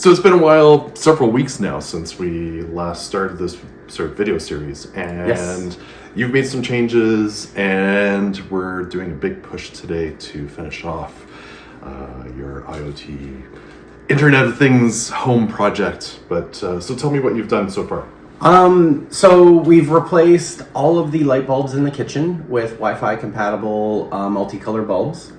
So it's been a while, several weeks now, since we last started this sort of video series, and Yes. you've made some changes, and we're doing a big push today to finish off your IoT Internet of Things home project. But so tell me what you've done so far. So we've replaced all of the light bulbs in the kitchen with Wi-Fi compatible multicolor bulbs.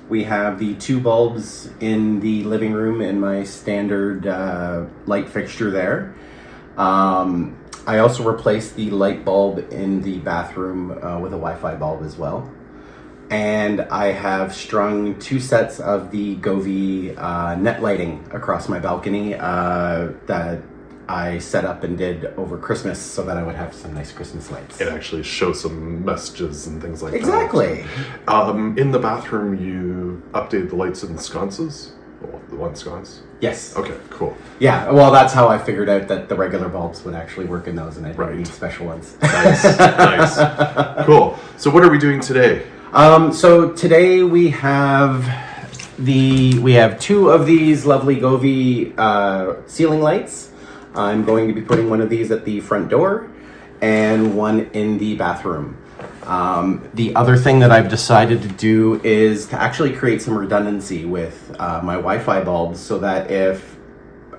We have the 2 bulbs in the living room in my standard light fixture there. I also replaced the light bulb in the bathroom with a Wi-Fi bulb as well. And I have strung 2 sets of the Govee net lighting across my balcony that I set up and did over Christmas so that I would have some nice Christmas lights. It actually shows some messages and things like Exactly. that. In the bathroom, you updated the lights in the sconces? Well, the one sconce? Yes. Okay, cool. Yeah, well, that's how I figured out that the regular bulbs would actually work in those and I didn't Right. need special ones. Nice, nice. Cool. So what are we doing today? So today we have 2 of these lovely Govee ceiling lights. I'm going to be putting one of these at the front door and one in the bathroom. The other thing that I've decided to do is to actually create some redundancy with my Wi-Fi bulbs so that if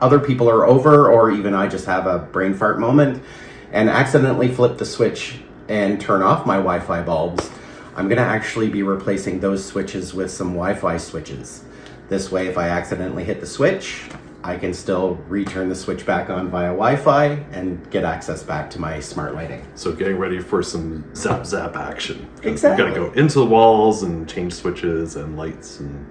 other people are over or even I just have a brain fart moment and accidentally flip the switch and turn off my Wi-Fi bulbs, I'm going to actually be replacing those switches with some Wi-Fi switches. This way, if I accidentally hit the switch, I can still return the switch back on via Wi-Fi and get access back to my smart lighting. So getting ready for some zap action. Exactly. We've got to go into the walls and change switches and lights, and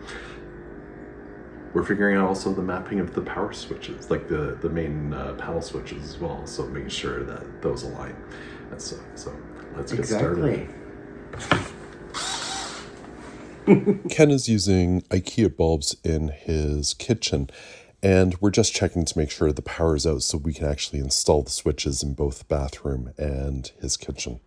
we're figuring out also the mapping of the power switches, like the main panel switches as well. So making sure that those align. So let's get started. Ken is using IKEA bulbs in his kitchen, and we're just checking to make sure the power is out so we can actually install the switches in both the bathroom and his kitchen.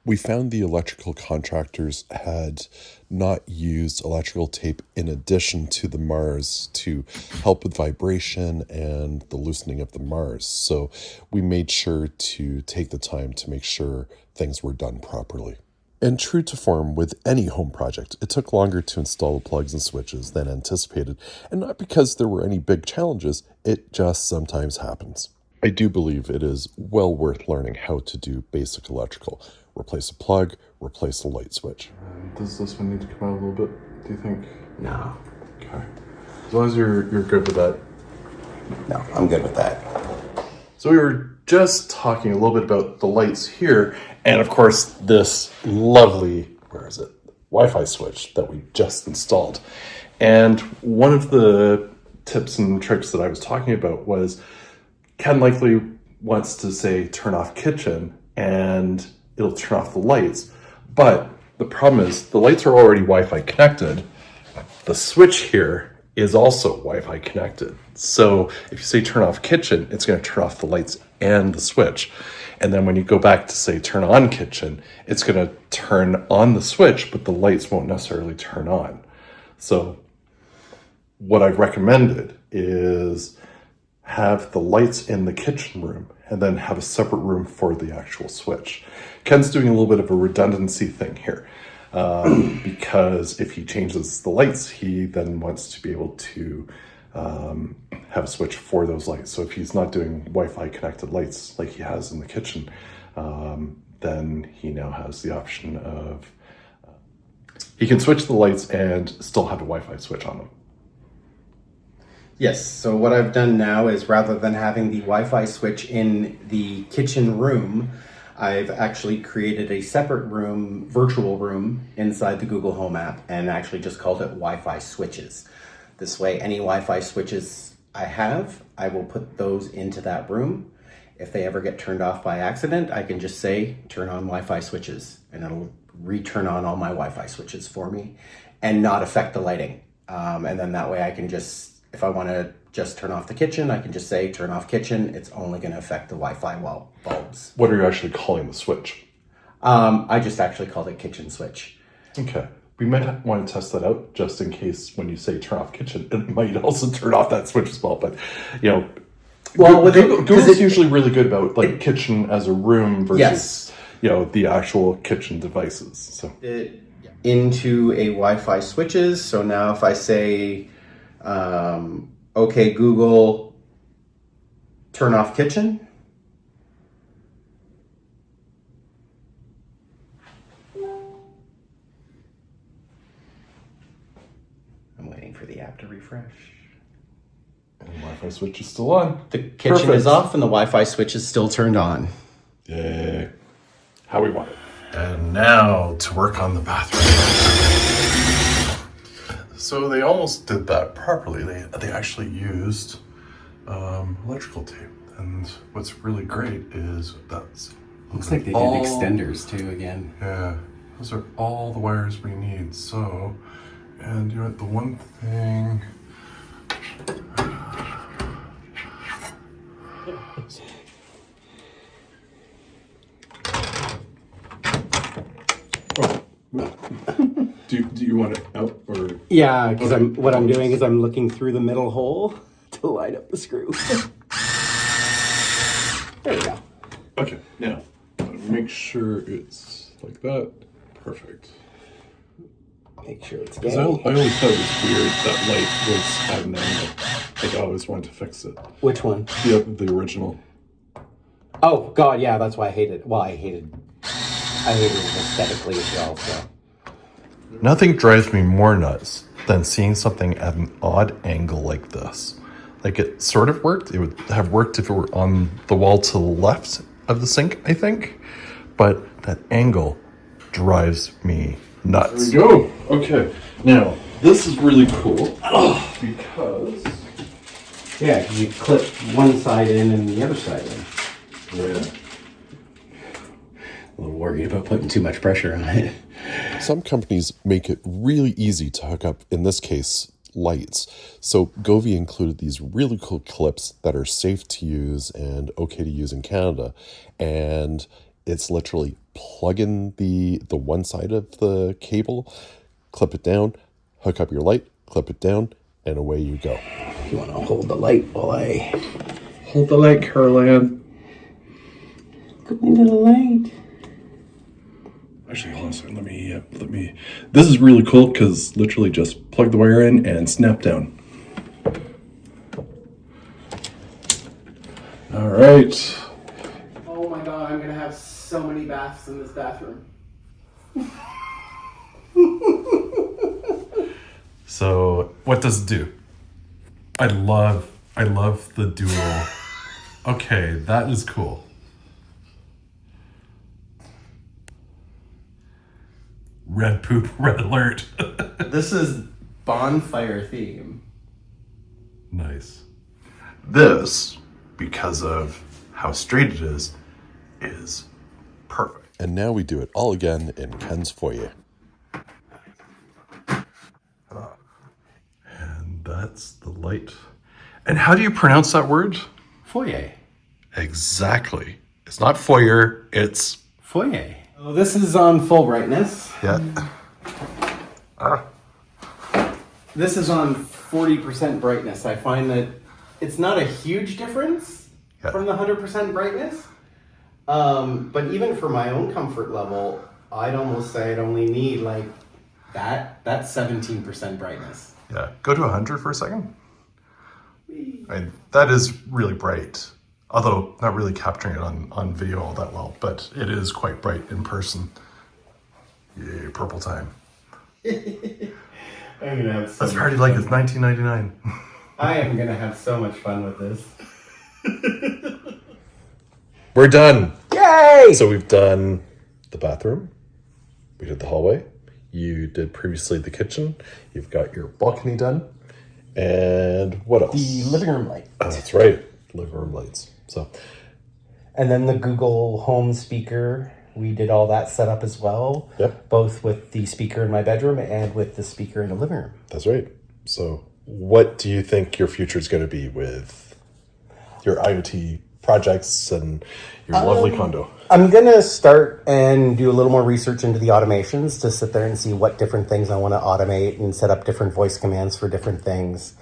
We found the electrical contractors had not used electrical tape in addition to the Mars to help with vibration and the loosening of the Mars. So we made sure to take the time to make sure things were done properly. And true to form with any home project, it took longer to install the plugs and switches than anticipated, and not because there were any big challenges, it just sometimes happens. I do believe it is well worth learning how to do basic electrical. Replace a plug, replace a light switch. Does this one need to come out a little bit, do you think? No. Okay. As long as you're good with that. No, I'm good with that. So we were just talking a little bit about the lights here, and of course this lovely, Wi-Fi switch that we just installed. And one of the tips and tricks that I was talking about was Ken likely wants to say turn off kitchen and it'll turn off the lights. But the problem is the lights are already Wi-Fi connected. The switch here is also Wi-Fi connected. So if you say turn off kitchen, it's going to turn off the lights and the switch. And then when you go back to say turn on kitchen, it's going to turn on the switch, but the lights won't necessarily turn on. So what I've recommended is have the lights in the kitchen room and then have a separate room for the actual switch. Ken's doing a little bit of a redundancy thing here. Because if he changes the lights, he then wants to be able to have a switch for those lights. So if he's not doing Wi-Fi connected lights like he has in the kitchen, then he now has the option of he can switch the lights and still have a Wi-Fi switch on them. Yes, so what I've done now is rather than having the Wi-Fi switch in the kitchen room, I've actually created a separate room, virtual room, inside the Google Home app and actually just called it Wi-Fi switches. This way, any Wi-Fi switches I have, I will put those into that room. If they ever get turned off by accident, I can just say, turn on Wi-Fi switches, and it'll return on all my Wi-Fi switches for me and not affect the lighting. And then that way I can just, if I want to just turn off the kitchen, I can just say turn off kitchen. It's only going to affect the Wi-Fi bulbs. What are you actually calling the switch? I just actually called it kitchen switch. Okay. we might want to test that out just in case when you say turn off kitchen, it might also turn off that switch as well. But, you know, Well, with Google's usually really good about like kitchen as a room versus, Yes. you know, the actual kitchen devices. So it into a Wi-Fi switches. So now if I say, okay, Google, turn off kitchen. I'm waiting for the app to refresh. and the Wi-Fi switch is still on. The kitchen Perfect. is off and the Wi-Fi switch is still turned on. Yay. How we want it. And now to work on the bathroom. So they almost did that properly. They actually used electrical tape. And what's really great is that's Looks like they did all- extenders too again. Yeah, those are all the wires we need. So, and you know the one thing. Do you want it out or? Yeah, because what I'm doing is I'm looking through the middle hole to line up the screw. There we go. Okay, now make sure it's like that. Perfect. Make sure it's Because gay. I always thought it was weird that light was at an angle. Like I always wanted to fix it. Which one? The original. Oh God, yeah, that's why I hate it. Well, I hated it aesthetically as well. So Nothing drives me more nuts than seeing something at an odd angle like this. Like it sort of worked. It would have worked if it were on the wall to the left of the sink, I think. But that angle drives me nuts. There we go. Okay, now this is really cool because yeah, because you clip one side in and the other side in. yeah. A little worried about putting too much pressure on it. Some companies make it really easy to hook up, in this case, lights. So Govee included these really cool clips that are safe to use and okay to use in Canada. And it's literally plug in the one side of the cable, clip it down, hook up your light, clip it down, and away you go. You want to hold the light while I Hold the light, Caroline. go into the light. Actually, hold on a second. Let me. This is really cool because literally just plug the wire in and snap down. All right. Oh my God, I'm gonna have so many baths in this bathroom. So what does it do? I love the dual. Okay, that is cool. Red poop, red alert. This is bonfire theme. Nice. This, because of how straight it is perfect. And now we do it all again in Ken's foyer. And that's the light. And how do you pronounce that word? Foyer. Exactly. It's not foyer, it's Foyer. So this is on full brightness. yeah. This is on 40% brightness. I find that it's not a huge difference Yeah. from the 100% brightness. But even for my own comfort level, I'd almost say I'd only need like that's 17% brightness. Yeah. Go to 100 for a second. I mean, that is really bright. Although not really capturing it on video all that well, but it is quite bright in person. Yay, purple time. I'm gonna have so That's much already like fun. it's 1999. I am gonna have so much fun with this. We're done. Yay! So we've done the bathroom. We did the hallway. You did previously the kitchen. You've got your balcony done. And what else? The living room light. Oh, that's right. Living room lights. So And then the Google Home speaker, we did all that setup as well. Yep. Both with the speaker in my bedroom and with the speaker in the living room. that's right. So what do you think your future is going to be with your IoT projects and your lovely condo? I'm going to start and do a little more research into the automations to sit there and see what different things I want to automate and set up different voice commands for different things.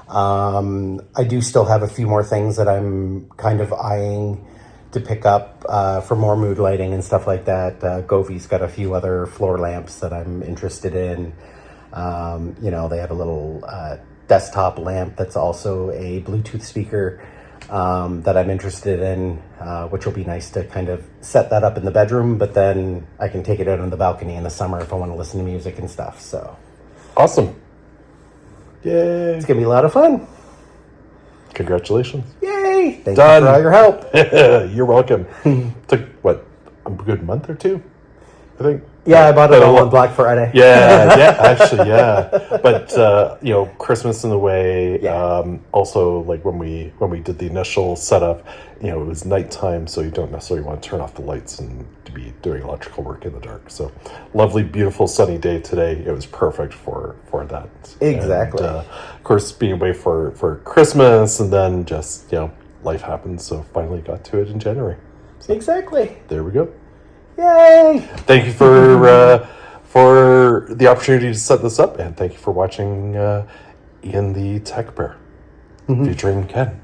I do still have a few more things that I'm kind of eyeing to pick up for more mood lighting and stuff like that. Govi's got a few other floor lamps that I'm interested in. They have a little desktop lamp that's also a Bluetooth speaker that I'm interested in, which will be nice to kind of set that up in the bedroom, but then I can take it out on the balcony in the summer if I want to listen to music and stuff. So Awesome. Yay. it's going to be a lot of fun. Congratulations. Yay! Thank Done. you for all your help. You're welcome. Took, what, a good month or two, I think? Yeah, I bought it But all a on lot- Black Friday. Yeah. But Christmas in the way. Yeah. Also, like when we did the initial setup, it was nighttime, so you don't necessarily want to turn off the lights and to be doing electrical work in the dark. So, lovely, beautiful, sunny day today. It was perfect for that. Exactly. And, of course, being away for Christmas, and then just life happens. So finally got to it in January. Exactly. There we go. Yay! Thank you for the opportunity to set this up, and thank you for watching Ian the Tech Bear featuring Ken.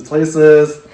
Places.